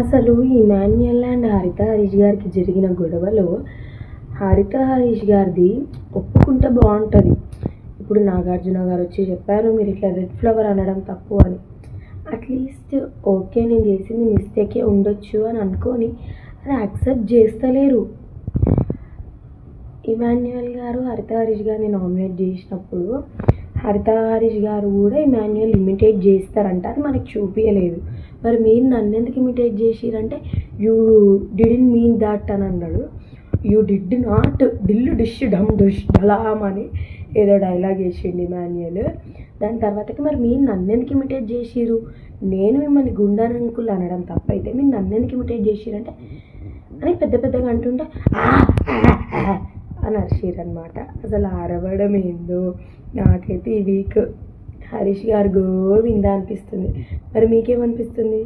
అసలు ఇమాన్యుయల్ అండ్ హరిత హరీష్ గారికి జరిగిన గొడవలో హరిత హరీష్ గారిది ఒప్పుకుంటే బాగుంటుంది. ఇప్పుడు నాగార్జున గారు వచ్చి చెప్పారు మీరు ఇట్లా రెడ్ ఫ్లవర్ అనడం తప్పు అని. అట్లీస్ట్ ఓకే నేను చేసింది మిస్టేకే ఉండొచ్చు అని అనుకొని అది యాక్సెప్ట్ చేస్తలేరు. ఇమాన్యుయల్ గారు హరిత హరీష్ గారిని నామినేట్ చేసినప్పుడు హరిత హరీష్ గారు కూడా ఇమాన్యుయల్ ఇమిటేట్ చేస్తారంట, అది మనకి చూపించలేదు. మరి మీరు నన్ను ఎందుకు ఇమిటేట్ చేసిరంటే యూ డిడెంట్ మీన్ దట్ అని అన్నాడు. యూ డిడ్ నాట్ డిల్లు డిష్ డమ్ డుష్ డలామ్ అని ఏదో డైలాగ్ వేసిండు ఇమాన్యుయల్. దాని తర్వాతకి మరి మీరు నన్ను ఎందుకు ఇమిటేట్ చేసిరు, నేను మిమ్మల్ని గుండానంకులు అనడం తప్పైతే మీరు నన్ను ఎందుకు ఇమిటేట్ చేసిరంటే అని పెద్ద పెద్దగా అంటుంటే అని అరిచిరనమాట. అసలు అరవడం ఏందో నాకైతే ఈ వీక్ హరీష్ గారు గోవిందా అనిపిస్తుంది. మరి మీకేమనిపిస్తుంది?